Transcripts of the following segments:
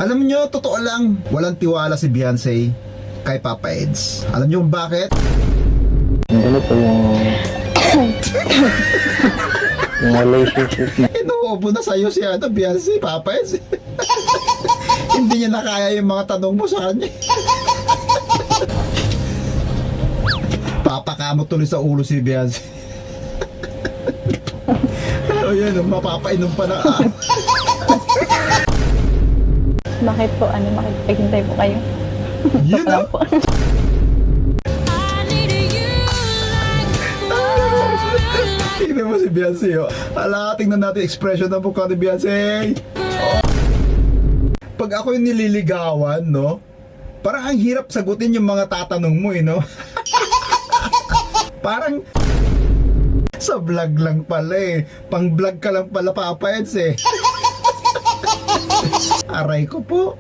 Alam nyo, totoo lang, walang tiwala si Beyonce kay Papa Eds. Alam nyo bakit? Ano po yung relationship na Inuubo na sa'yo si Beyonce, Papa Eds. Hindi niya nakaya yung mga tanong mo sa kanya. Papakamot tuloy sa ulo si Beyonce. O yan, mapapainom pa na. Bakit po, makipaghintay po kayo? Yun na. po. Tingnan mo si Beyonce, oh. Hala, tingnan natin expression ng mukha ni Beyonce. Oh. Pag ako yung nililigawan, no? Parang ang hirap sagutin yung mga tatanong mo, no? Parang sa vlog lang pala, Pang vlog ka lang pala, Papa Eds, Aray ko po.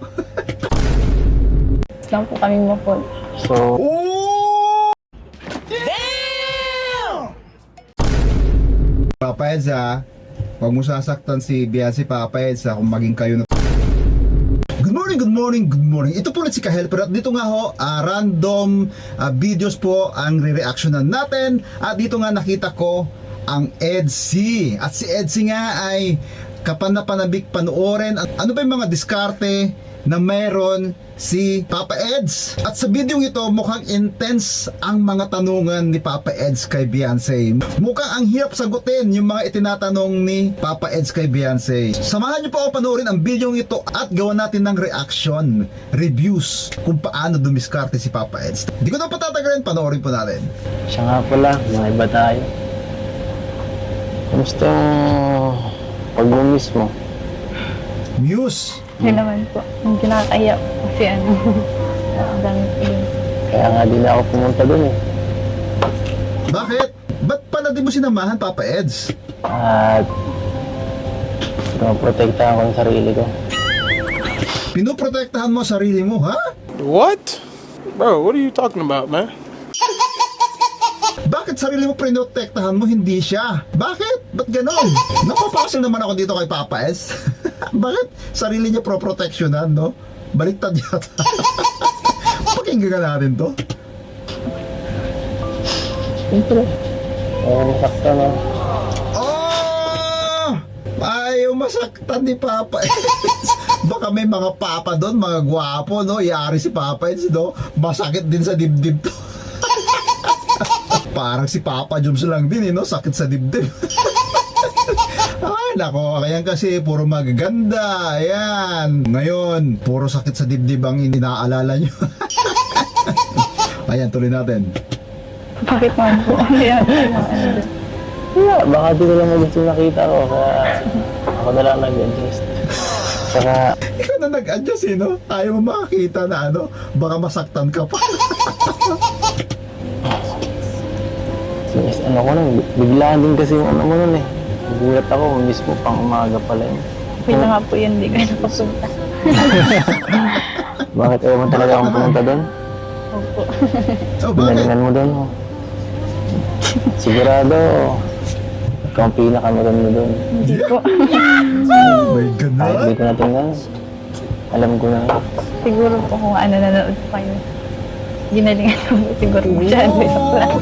Lang po kami mapon. so Oh! Damn! Papa Eds, huwag mo sasaktan si Beyonce, Papa Eds, kung maging kayo na. Good morning, good morning, good morning. Ito po ulit si Ka-Helper at dito nga ho, random videos po ang re-reactionan natin. At dito nga nakita ko ang Edsy. At si Edsy nga ay kapanapanabik panoorin. Ano ba yung mga diskarte na meron si Papa Eds? At sa video ito, mukhang intense ang mga tanungan ni Papa Eds kay Beyonce. Mukhang ang hirap sagutin yung mga itinatanong ni Papa Eds kay Beyonce. Samahan niyo po ako panoorin ang video ito at gawan natin ng reaction, reviews kung paano dumiskarte si Papa Eds. Di ko na patatagalin, panoorin po natin. siya nga pala, mga iba tayo. Kamusta yung pag-miss mo? Muse. Yun naman po. Yung kinakaya po kasi ang dami po yun. Kaya nga di na ako pumunta dun Bakit? Ba't pala di mo sinamahan, Papa Eds? At pinoprotektahan ko ang sarili ko. Pinoprotektahan mo ang sarili mo, ha? What? Bro, what are you talking about, man? Bakit sarili mo pinotektahan mo, hindi siya? Bakit? Ba't ganon? Napapasil naman ako dito kay Papa S. Bakit sarili niya pro-protectionan, no? Baliktad yata. Pakinggan natin to. Siyempre, ako masakta na. Oh! Ayaw masaktan ni Papa S. Baka may mga papa doon, mga gwapo, no? Yari si Papa S, no? Masakit din sa dibdib to. Parang si Papa Joms lang din, no? Sakit sa dibdib. Ay, nako, ayan kasi puro magaganda. Ayan. Ngayon, puro sakit sa dibdib ang inaalala nyo. Ayan, tuloy natin. Bakit man po? Ayan. Wala, baka di ko lang gusto nakita ko. Kaya ako na lang nag-adjust. Saka, Ikaw na nag-adjust, no? Ayaw mo makakita na baka masaktan ka pa. ano ko nun, biglaan din kasi yung ano mo nun Nagulat ako, mismo pang umaga pala yun. Okay na nga po yun, hindi kayo nakapunta. Bakit ayaw mo talaga akong pumunta doon? Opo. Oh, bakit? Pinalingan mo doon, Sigurado, ikaw ang pinakamaganda doon. Hindi po. Oh my God, na. Kahit di ko natingnan, alam ko na. Siguro po kung nanonood po kayo. Ginalingan ko po siguro masyado yung plan.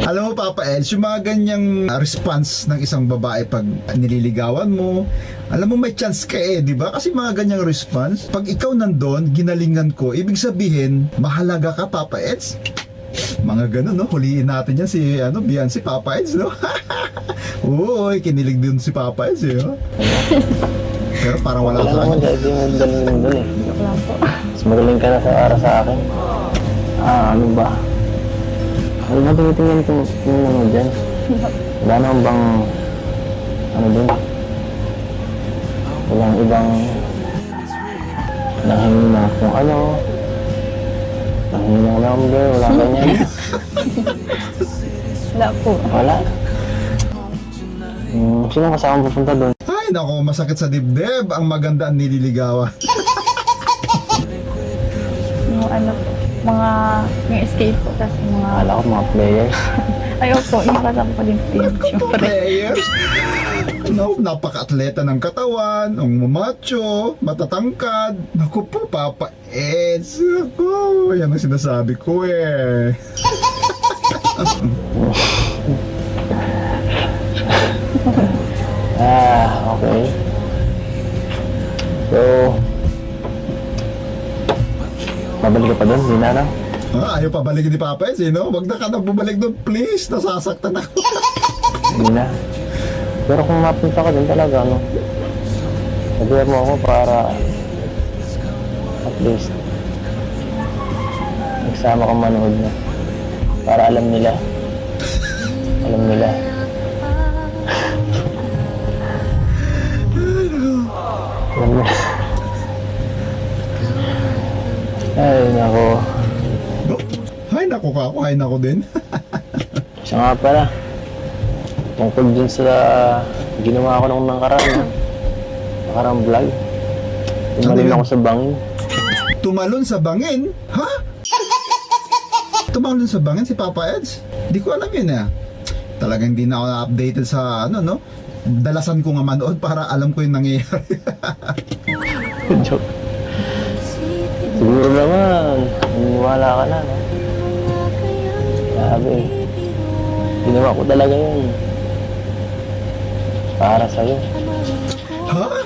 Alam mo, Papa Eds, yung mga ganyang response ng isang babae pag nililigawan mo, alam mo may chance ka di ba? Kasi mga ganyang response, pag ikaw nandun, ginalingan ko, ibig sabihin, mahalaga ka, Papa Eds. Mga ganun, no? Huliin natin yan si, Beyonce, Papa Eds, no? Uy, kinilig din si Papa Eds, no? Pero parang wala Wala sa naman kanya. dahil yung magaling mo doon Joke lang po. Mas magaling ka na para sa akin. Ano ba? Ano ba tinitingnan ko yung ano dyan? Wala naman bang doon? Walang ibang nanghingi na kung nanghingi ng number, wala ganyan. Wala po. Wala. Sino kasama pupunta doon? Ay, nako, masakit sa dibdib. Ang maganda ang nililigawan. Yung yung escape po. Tapos mga Wala ko mga players. Ayaw po, yung kasama ko din po yun. Siyempre. Players? no, napaka-atleta ng katawan, ang mamacho, matatangkad. Naku po, Papa Eds. Ako, yan ang sinasabi ko eh. Okay. So, babalik ka pa doon, hindi na lang. Ayaw pa balikin ni Papa Eds, eh, no? Wag na ka na bumalik doon, please. Nasasaktan ako. Hindi na. Pero kung mapunta ka doon talaga, no? Sabihan mo ako para at least nagsama kang manood na. Para alam nila. Alam nila. Alam nila. Ay, nako. Hay nako ka ako, hay nako din. Siya nga pala. Tungkol dun sa ginawa ko nung nakarang vlog. Tumalon ako sa bangin. Tumalon sa bangin? Ha? Tumalon sa bangin si Papa Eds? Di ko alam yun eh. Talagang hindi na ako na-updated sa ano, no? Dalasan ko nga manood para alam ko yung nangyayari. Joke. Siguro naman, naniniwala ka na, no? Sabi, ginawa ko talaga yun. Para sa'yo. Ha?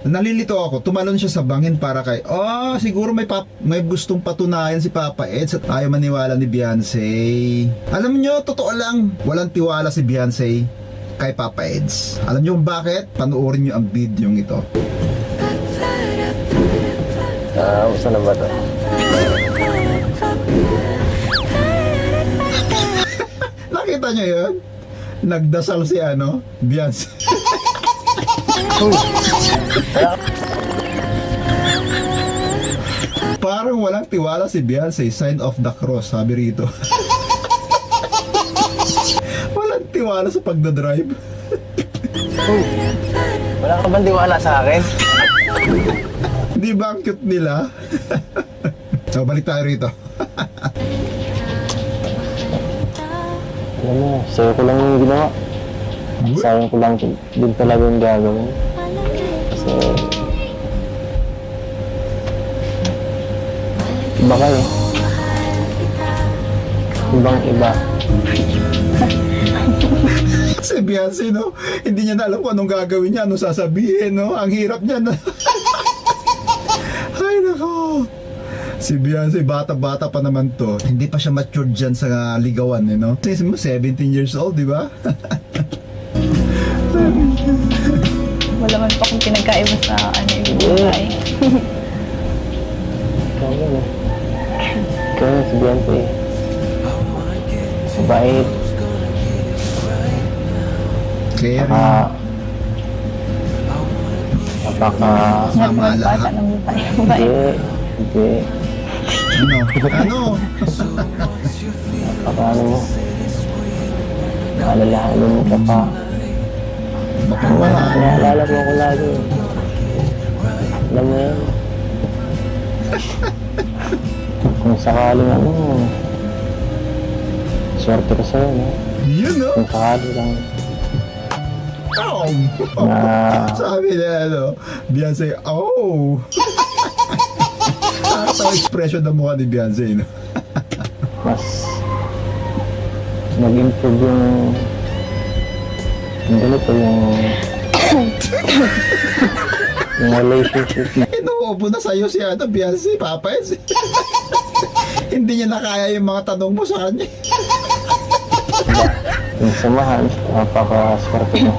Nalilito ako, tumalon siya sa bangin para kay... siguro may gustong patunayan si Papa Eds at ayaw maniwala ni Beyonce. Alam nyo, totoo lang, walang tiwala si Beyonce kay Papa Eds. Alam nyo kung bakit? Panoorin nyo ang video ito. Saan na ba ito? Nakita nyo yun? Nagdasal si Beyonce. Parang walang tiwala si Beyonce, sign of the cross, sabi rito. Walang tiwala sa pagdadrive. Wala ka bang tiwala sa akin? Di ba ang cute nila? So, balik tayo rito. Alam mo, sa'yo ko lang yung ginawa. Sayang ko lang din talaga yung gagawin. Kasi... iba kayo. Ibang iba. Si Beyonce, no? Hindi niya na alam kung anong gagawin niya, anong sasabihin, no? Ang hirap niya na. Ay, nako. Si Beyonce, bata-bata pa naman to. Hindi pa siya matured dyan sa ligawan, eh, no? Since mo, 17 years old, di ba? Wala man pa akong pinagkaiba sa yung buhay. Ikaw yun eh. Ikaw yun si Beyonce. Mabait. Kaya, Napaka... Nagmahal bata ng buhay. Hindi. ano? Napaka ano mo. Naalalahanin mo ka pa. Mapagmahal. Naalala mo ako lagi. Alam mo yan. Kung sakaling swerte ko sa'yo, no? Yun, no? Kung sakali lang Oh! na Sabi niya, Beyonce, oh! Nakakatawa expression ng mukha ni Beyonce, no? mas nag-improve yung ganito yung relationship na Inuubo na sa'yo si Beyonce, Papa Eds. Hindi niya nakaya yung mga tanong mo sa kanya. yung samahan. Napaka-swerte ko.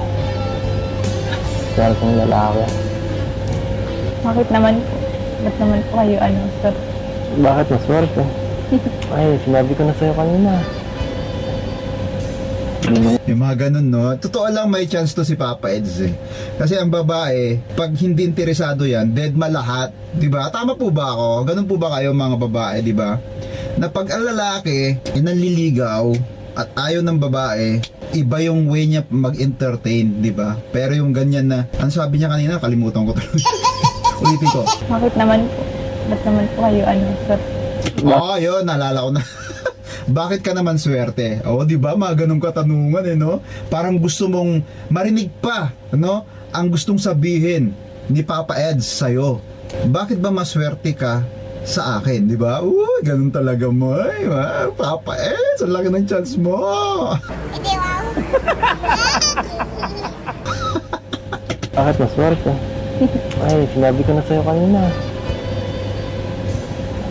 Swerteng lalaki. Bakit naman po? Ba't naman po kayo sir? Bakit maswerte? Ay, sinabi ko na sa'yo kanina. Yung mga ganun, no? Totoo lang may chance to si Papa Eds, eh. Kasi ang babae, pag hindi interesado yan, dead ma lahat. Diba? Tama po ba ako? Ganun po ba kayo mga babae, diba? Na pag ang lalaki, nanliligaw, at ayaw ng babae, iba yung way niya mag-entertain, diba? Pero yung ganyan na, ang sabi niya kanina, kalimutan ko tuloy. Ulitin ko. Bakit naman po? Ba't naman po kayo sir? Oo, yun, naalala ko na. Bakit ka naman swerte? O, di ba? Mga ganong katanungan, no? Parang gusto mong marinig pa, no? Ang gustong sabihin ni Papa Eds sa'yo. Bakit ba maswerte ka sa akin, di ba? Uy, ganun talaga mo. Ay, Papa Eds, ang laki ng chance mo. Bakit maswerte? Ay, sinabi ko na sa'yo kanina.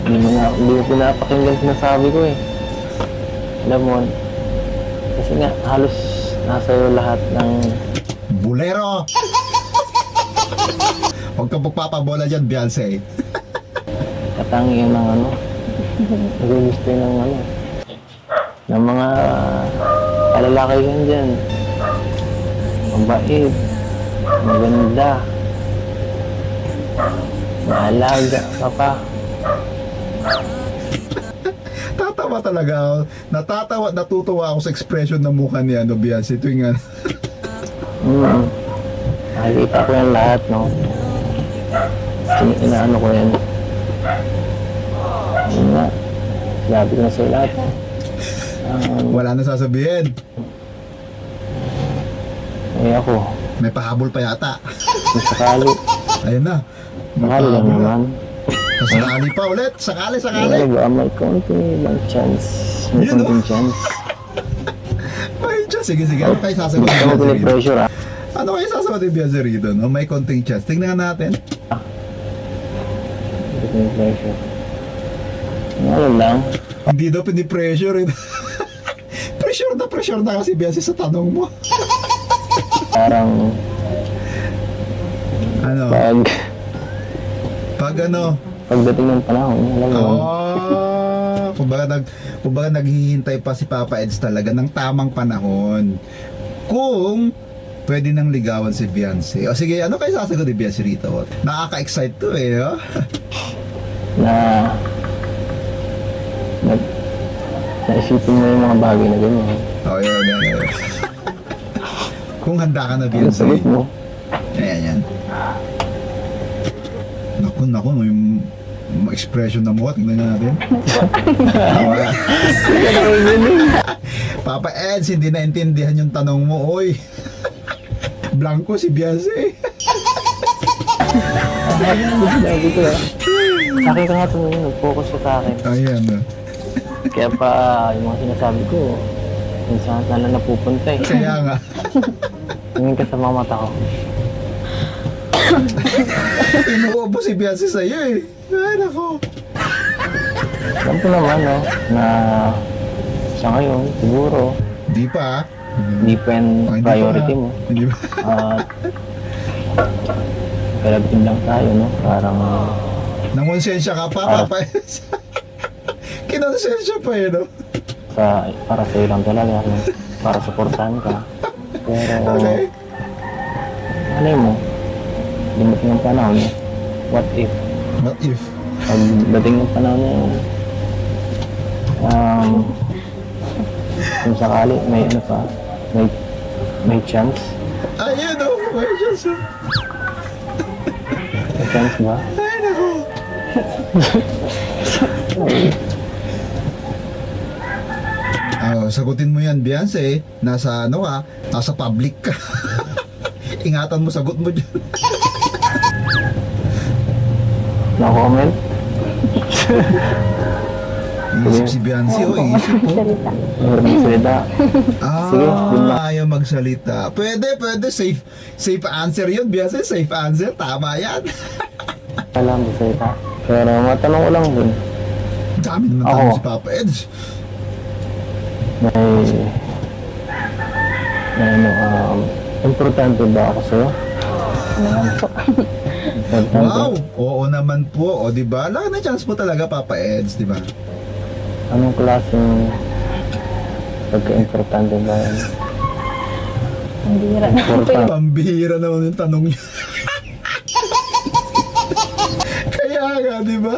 Hindi mo pinapakinggan sinasabi ko eh. Alam mo, kasi nga, halos nasa iyo lahat ng Bulero! Huwag ka pagpapabola dyan, Beyonce. katangian ng ano, nagugusto ng ano, ng mga kalalaki yan dyan. Mabait, maganda, maalaga ka pa. Tatawa talaga ako. Natutuwa ako sa expression ng mukha ni Beyonce tuwing ano. Nakikita ko yan lahat, no? Inaano ko yan. Yun nga, sabi ko na sa'yo lahat. Wala na sasabihin. Eh ako, May pahabol pa yata. kung sakali, Ayun na. May sakali lang pahabol na. naman. Sakali pa ulit. Sakali. Ano ba, may konti lang chance. May Yun, konting oh. chance. Ay, Diyos. Sige. Ano kayo sasagot Hindi ni ka mo Beyonce rito? pinipressure, ah. Ano kayo sasagot ni Beyonce rito? No? May konting chance. Tingnan natin. Hindi ko pinipressure. Ano lang, Hindi daw pinipressure. Pressure na kasi Beyonce sa tanong mo. parang Ano? Pag ano? pagdating ng panahon, alam mo, Kumbaga naghihintay pa si Papa Eds talaga ng tamang panahon. Kung pwede nang ligawan si Beyonce. O sige, ano kayo sasagot ni Beyonce rito? Nakaka-excite to eh, no? naisipin mo yung mga bagay na ganyan. O, yan. Kung handa ka na, Ano Beyonce. sagot mo? Yan. Naku, yung expression na mukha, tingnan nga natin. Wala. Papa Eds, hindi naintindihan yung tanong mo, oy. Blanco si Beyonce. Sabi ko ah. Sa akin ka nga tumingin, nag-focus ka sa akin. Ayan. Kaya pa yung mga sinasabi ko, kung saan na napupunta eh. Kaya nga. Tingin ka sa mga mata ko. Inuubo si Beyonce sa'yo eh. Ay, nako. Alam ko naman, no, na sa ngayon, siguro, Di pa. hindi pa yung Oh, hindi priority pa. mo. Hindi ba? At kalabtin lang tayo, no? Parang Nangonsensya ka pa, Papa Eds. Kinonsensya pa eh, no? para sa iyo lang talaga, no? Para supportahan ka. Pero, Okay. ano mo, dumating ang panahon, what if? What if? Pag dating ng panahon na yun, kung sakali, may ano pa, may chance. Ayun o, may chance oh. May chance ba? Ay, nako. Sagutin mo yan, Beyonce. Nasa ano ka? Nasa public ka. Ingatan mo, sagot mo dyan. No comment? Iisip si Beyonce, iisip po. Salita. Or magsalita? Sige, yun lang. Ayaw magsalita. Pwede, safe answer yun, Beyonce, safe answer, tama yan. Wala magsalita. Pero matanong ko lang din, Dami naman Ako. tanong si Papa Eds. may importante ba ako sa'yo? Importante? Wow, oo naman po. O, di ba? Laki na chance mo talaga, Papa Eds, di ba? Anong klaseng pagka-importante ba yan? Ang bira na po yun. Importante. Pambihira naman yung tanong niya. Kaya nga, di ba?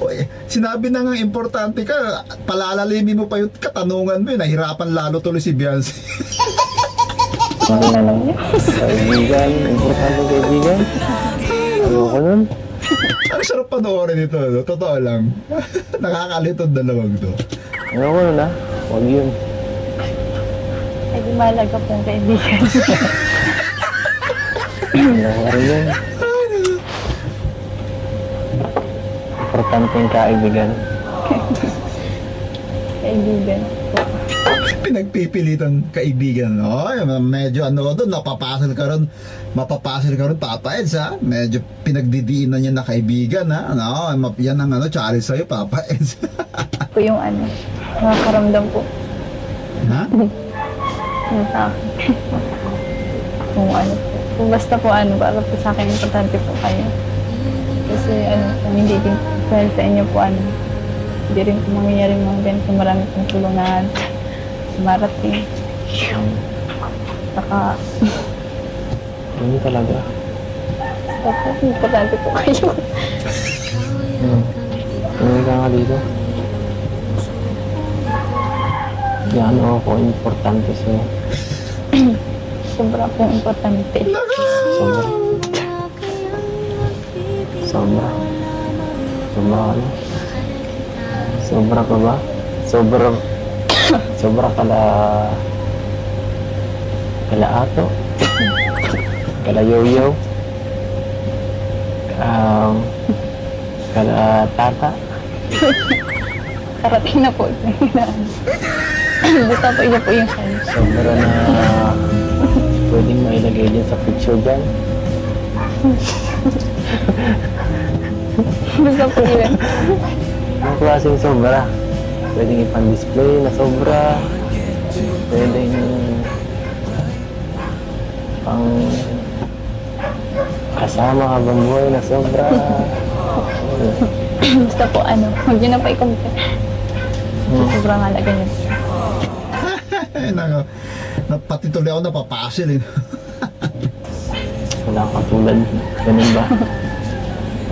Uy, sinabi na nga importante ka, palalalimin mo pa yung katanungan mo, nahirapan lalo tuloy si Beyonce. Ano na lang? Kaibigan, importante kaibigan. Ayoko nun. Ang sarap panoorin ito, no? Totoo lang. Nakakalitod na lamang to. Ano ko na? Huwag yun. Ay, di mahalaga pong kaibigan. Ano ko rin yun. Importante yung kaibigan. Kaibigan po. Pinagpipilitan kaibigan. Ay, medyo ano doon, mapapasel ka ron, Papa Eds, ha? Medyo pinagdidiinan niya na kaibigan, ha? Ano, yan ang challenge sa'yo, Papa Eds. Po yung nakakaramdam po. Ha? Yung sa akin. Kung ano po. Kung basta po para po sa akin importante po kayo. Kasi kung hindi din dahil sa inyo po hindi rin po mangyayari mga ganito. Marami pong tulungan. Marating. Saka, Yun talaga. basta po, importante po kayo. Tumingin ka nga dito. Yan ako importante sa'yo. Sobra pong importante. Sobra. Sobra. Sobra ka na. Sobra ka ba? Sobra. Sobra kala ato. Kala yoyo. Kala tata. Karating na po. Basta po iyo po yung kayo. Sobra na pwedeng mailagay din sa picture dyan. Basta po yun. Ang klaseng sobra. Pwedeng ipan-display na sobra. Pwedeng pang kasama habang buhay na sobra. Basta po huwag nyo na pa i-compare. Sobrang halaga nyo. Ay, nako. Pati tuloy ako napapasil, eh. Walang katulad. Ganun ba?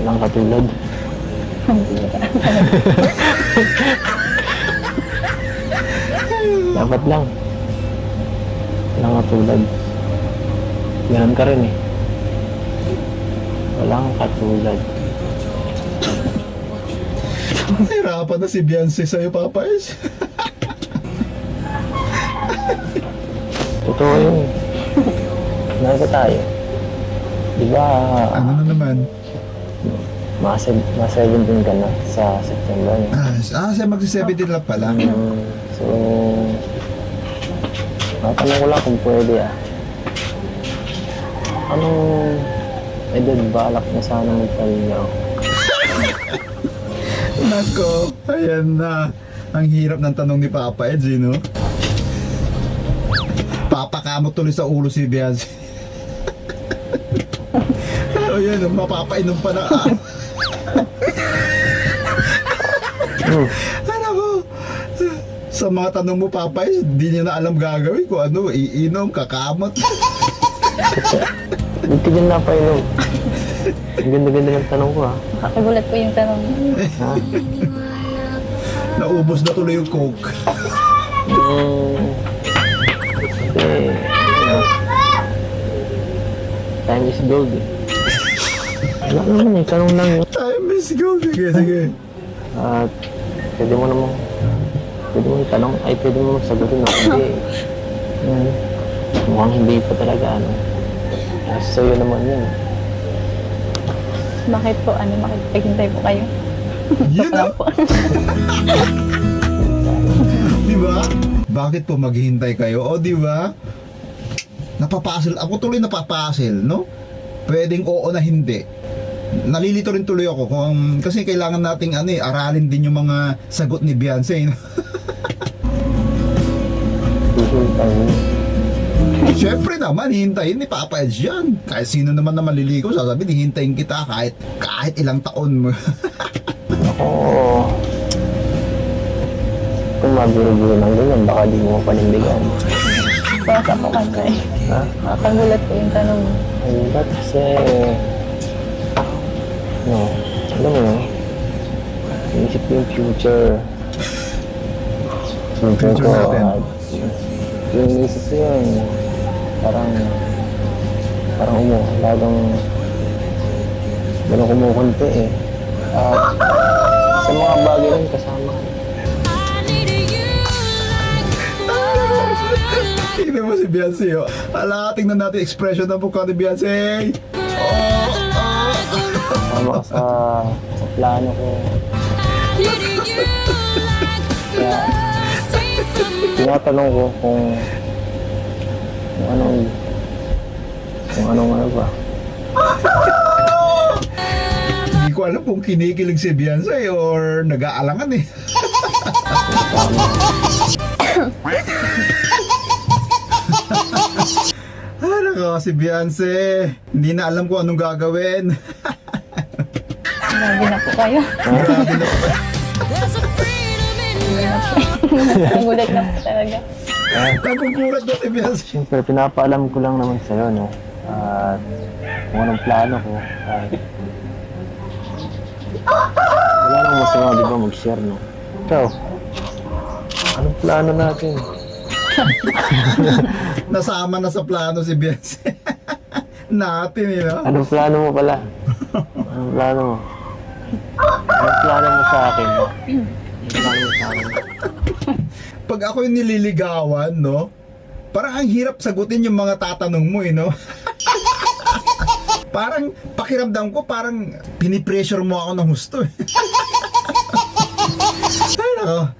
Walang katulad. Dapat lang. Walang katulad. Ganun ka rin eh. Walang katulad. Hirapan na si Beyonce sa'yo, Papa Eds. Totoo yun. Naga tayo. Diba, Ano na naman? mga 17 ka na sa September. Siya magsi-17 lang pala. So, matanong ko lang kung pwede Anong edad balak na sana magpalinga ako? Nako, ayan na. Ang hirap ng tanong ni Papa Eds, no? Papakamot tuloy sa ulo si Beyonce. O yan, mapapainom pa na. Ano ko? Sa mga tanong mo, Papa Eds, di niya na alam gagawin kung ano, iinom, kakamot. Hindi ka dyan napainom. Ang ganda-ganda ng tanong ko Nakagulat po yung tanong. Ha? Naubos na tuloy yung coke. Kasi, time is gold Wala naman tanong lang yun. Time is gold. Sige, sige. At pwede mo itanong, pwede mo sagutin hindi. Mukhang hindi pa talaga sa'yo naman yun. Bakit po, makipaghintay po kayo? Yun na. po. Di ba? Bakit po maghihintay kayo? O, di ba? Napapasil. Ako tuloy napapasil, no? Pwedeng oo na hindi. Nalilito rin tuloy ako kasi kailangan nating aralin din yung mga sagot ni Beyonce. No? Hihintay mo. Siyempre naman, hihintayin ni Papa Eds yan. Kahit sino naman na maliligaw, sasabihin, hihintayin kita kahit ilang taon mo. Ako, kung mabiro-biro ng ganyan, baka di mo panindigan. Basta po kasi. Ha? Nakagulat po yung tanong. Ay, ba't kasi, alam mo yun, inisip ko yung future. Future ko, natin. at yung inisip ko yun, parang ganun kumukunti At sa mga bagay rin kasama. I needed you. Tingnan mo si Beyonce, oh. Ala, tingnan natin expression ng mukha ni Beyonce. Tama ka sa plano ko. Kaya, tinatanong ko kung anong ano ba. Hindi ko alam kung kinikilig si Beyonce or nag-aalangan eh. Ano ka si Beyonce? Hindi na alam kung anong gagawin. Grabe na po kayo. Grabe na po. Nagulat na po talaga. Nagugulat na si Beyonce. Siyempre, pinapaalam ko lang naman sa'yo, no? At kung anong plano ko. At wala nang masama, di ba, mag-share, no? Ikaw, anong plano natin? Nasama na sa plano si Beyonce. Natin, you know? Anong plano mo pala? Anong plano mo? Anong plano mo sa akin? Anong plano mo sa akin? Pag ako yung nililigawan, no? Parang ang hirap sagutin yung mga tatanong mo, eh, no? Parang pakiramdam ko, parang pinipressure mo ako ng husto, eh. Ay, nako.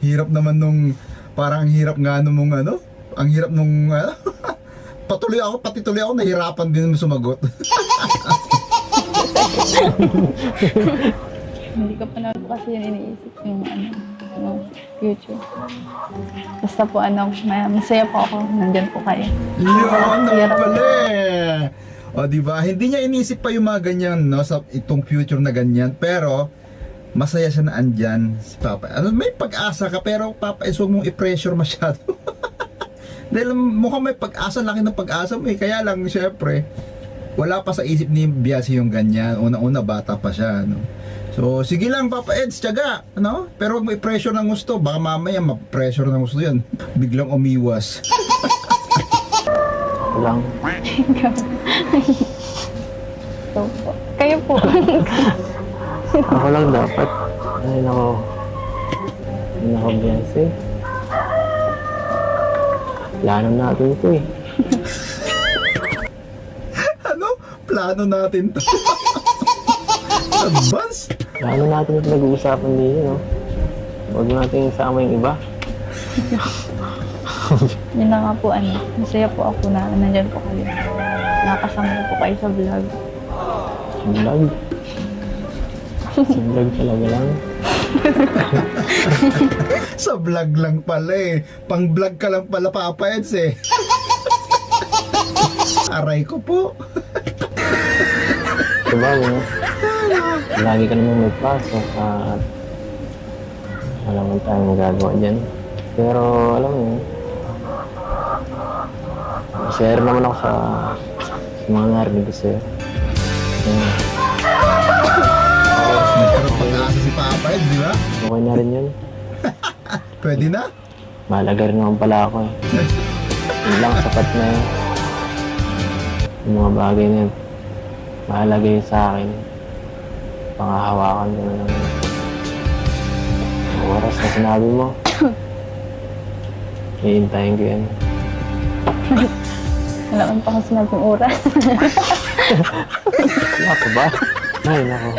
Hirap naman nung, parang hirap nga nung ano? Ang hirap nung, pati tuloy ako, nahirapan din sumagot. Hindi ko pa na po kasi yun iniisip yung yung future. Basta po masaya po ako, nandyan po kayo. Yun naman Hirap. pala eh. O diba, hindi niya inisip pa yung mga ganyan, no, sa itong future na ganyan, pero masaya siya na andyan si Papa. Ano, may pag-asa ka, pero Papa, huwag mong i-pressure masyado. Dahil mukhang may pag-asa, laki ng pag-asa mo eh. Kaya lang, syempre, wala pa sa isip ni Biasi yung ganyan. Una-una, bata pa siya, no. So, sige lang, Papa Eds, tiyaga, ano? Pero huwag mo i-pressure ng gusto. Baka mamaya, ma-pressure ng gusto yan. Biglang umiwas. Lang. So, kayo po. Ako lang dapat. Ay, nako. Ay, nako, Beyonce. Plano natin ito eh. Ano? Plano natin to. Advance? Plano natin ito nag-uusapan dito, no? Huwag natin isama yung iba. Yun na nga po, masaya po ako na nandyan po kayo. Nakasama ko po kayo sa vlog. Vlog. Sa vlog talaga lang. Sa vlog lang pala eh. Pang vlog ka lang pala, Papa Eds eh. Aray ko po. Diba, no? Lagi ka naman magpasok at wala man tayong magagawa dyan. Pero, alam mo yun, share naman ako sa mga narinig ko sa'yo. Nagkaroon pag-asa si Papa Eds, di ba? Okay na rin yun. Pwede na? Mahalaga rin naman pala ako eh. Yun lang, sapat na yun. Yung mga bagay na yun, mahalaga yun sa akin. Pangahawakan ko na lang yun. Ang oras na sinabi mo, iintayin ko yan. Wala man pa ako sinabing oras. Wala pa ba? Ay, nako.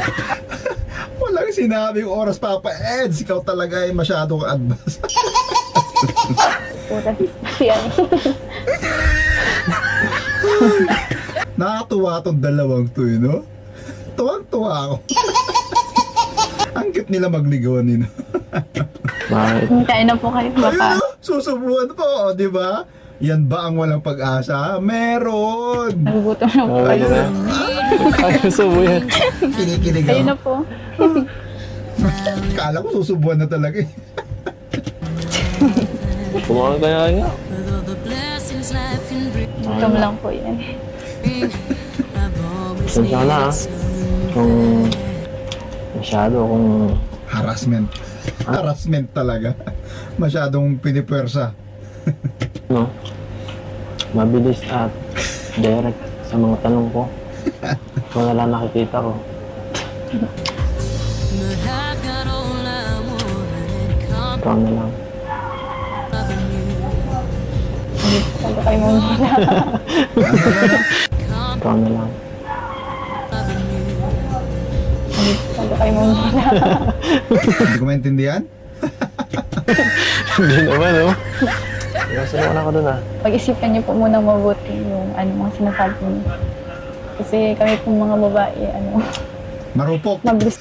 Walang sinabing oras, Papa Eds. Ikaw talaga ay masyado ka advance. Oras. Yan. Nakakatuwa tong dalawang to, you know? Tuwang-tuwa ako. Ang cute nila magligawan nila. Bakit? Kain na po kayo. Baka. Ayun, susubuan po, di ba? Yan ba ang walang pag-asa? Meron! Nagugutom na po kayo. Ayun na. Ay, subo yan. Kinikilig Kayo na ako. po. Kala ko susubuan na talaga eh. Kumain kaya nga. Gutom lang po yan. Sensya na ah. Kung masyado kung Harassment. Harassment talaga. Masyadong pinipwersa. no, mabilis at direct sa mga tanong ko. Kung wala nakikita ko. Ikaw na lang. Hindi po talaga kayo mamula. Ikaw na lang. Hindi po talaga kayo mamula. Hindi ko maintindihan. Hindi naman, oh. Nasunod ako dun, ah. Pag-isipan niyo po muna mabuti yung mga sinasabi niyo. Kasi kami po mga babae, Marupok. mabilis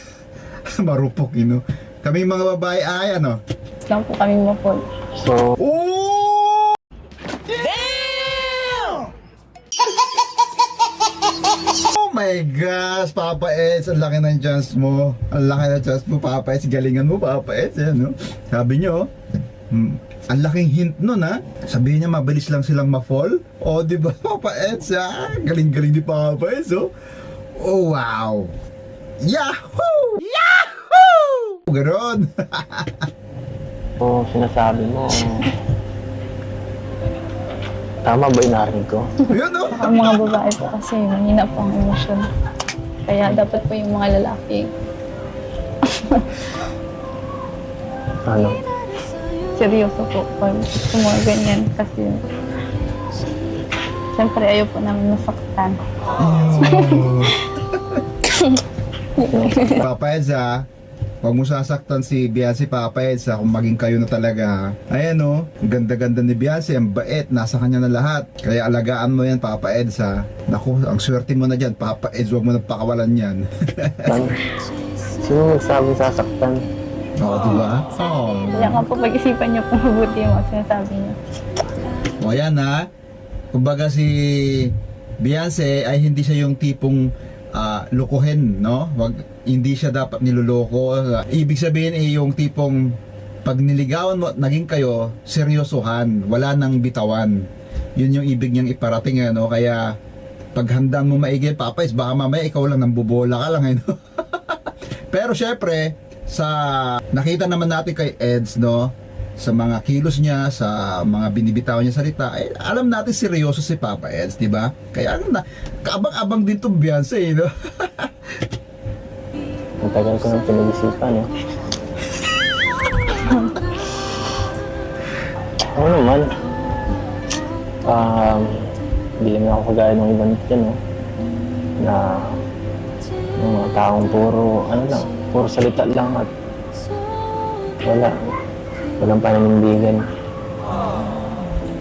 Marupok, Kami mga babae ay lang po kami ma-fall. So, Oh! Oh my gosh, Papa Eds, ang laki ng chance mo. Ang laki ng chance mo, Papa Eds. Galingan mo, Papa Eds. Sabi niyo, ang laking hint nun, ha? Sabihin niya, mabilis lang silang ma-fall. Oh, di ba, Papa Eds, ha? Galing-galing ni Papa Eds, oh. Oh, wow. Yahoo! Yahoo! Ganon. sinasabi mo, tama ba yung narinig ko? Yun, oh. Ang mga babae po kasi mahina po ang emosyon. Kaya dapat po yung mga lalaki Ano? seryoso po pag mga ganyan kasi siyempre ayaw po namin masaktan. Papa Eds, ha? Huwag mo sasaktan si Beyonce, Papa Eds, ha? Kung maging kayo na talaga, ha? Ayan, oh. Ang ganda-ganda ni Beyonce. Ang bait. Nasa kanya na lahat. Kaya alagaan mo yan, Papa Eds, ha? Naku, ang swerte mo na dyan, Papa Eds. Huwag mo na pakawalan yan. Sino nagsabing sasaktan? Oo, diba? Oo. Kaya nga po pag-isipan niyo po mabuti yung mga sinasabi niyo. O, ayan, ha? Kumbaga si Beyonce ay hindi siya yung tipong lukuhin, no? Hindi siya dapat niloloko. Ibig sabihin ay yung tipong pag niligawan mo, naging kayo, seryosohan, wala nang bitawan. Yun yung ibig niyang iparating, no? Kaya pag handang mo maigi, Papa Eds, baka mamaya ikaw lang nang bubola ka lang, no? Pero syempre, sa nakita naman natin kay Eds, no? Sa mga kilos niya, sa mga binibitaw niya salita, alam natin seryoso si Papa Eds, di ba? Kaya kaabang-abang din tong Beyonce, no? Ang tagal ko nang pinag-isipan, eh. Ako naman, hindi naman ako kagaya ng ibang dyan, no? Na yung mga taong puro salita lang at walang pananindigan.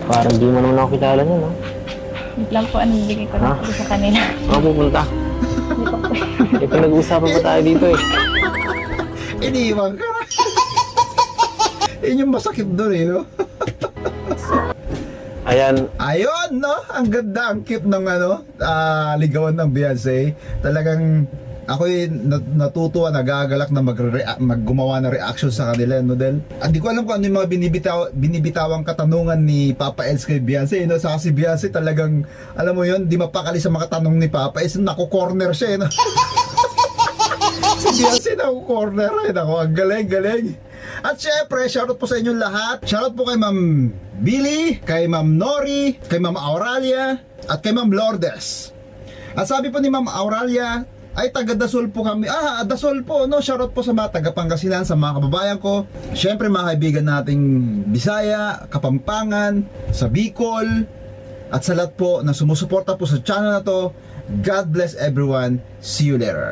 Parang di mo naman ako kilala niya, no? Hindi lang po anong bigay ko lang po sa kanila. Saan pupunta? Pinag-uusapan pa tayo dito, eh. Iniiwan ka na. Yun yung masakit doon, no? Ayan, Ayun, no? Ang ganda, ang cute ng ligawan ng Beyonce. Talagang ako'y natutuwa, nagagalak na maggumawa ng reaction sa kanila, no, Del? Hindi ko alam kung ano yung mga binibitawang katanungan ni Papa Eds kay Beyonce, no? Sa si Beyonce talagang, alam mo yun, di mapakali sa mga tanong ni Papa Eds, naku-corner siya, no? Si Beyonce naku-corner, Naku, ang galing. At syempre, shoutout po sa inyong lahat. Shoutout po kay Ma'am Billy, kay Ma'am Nori, kay Ma'am Auralia, at kay Ma'am Lourdes. At sabi po ni Ma'am Auralia, ay taga Dasol po kami. Dasol po, no? Shoutout po sa mga taga Pangasinan, sa mga kababayan ko. Syempre mga kaibigan nating Bisaya, Kapampangan, sa Bicol, at sa lahat po na sumusuporta po sa channel na to. God bless everyone. See you later.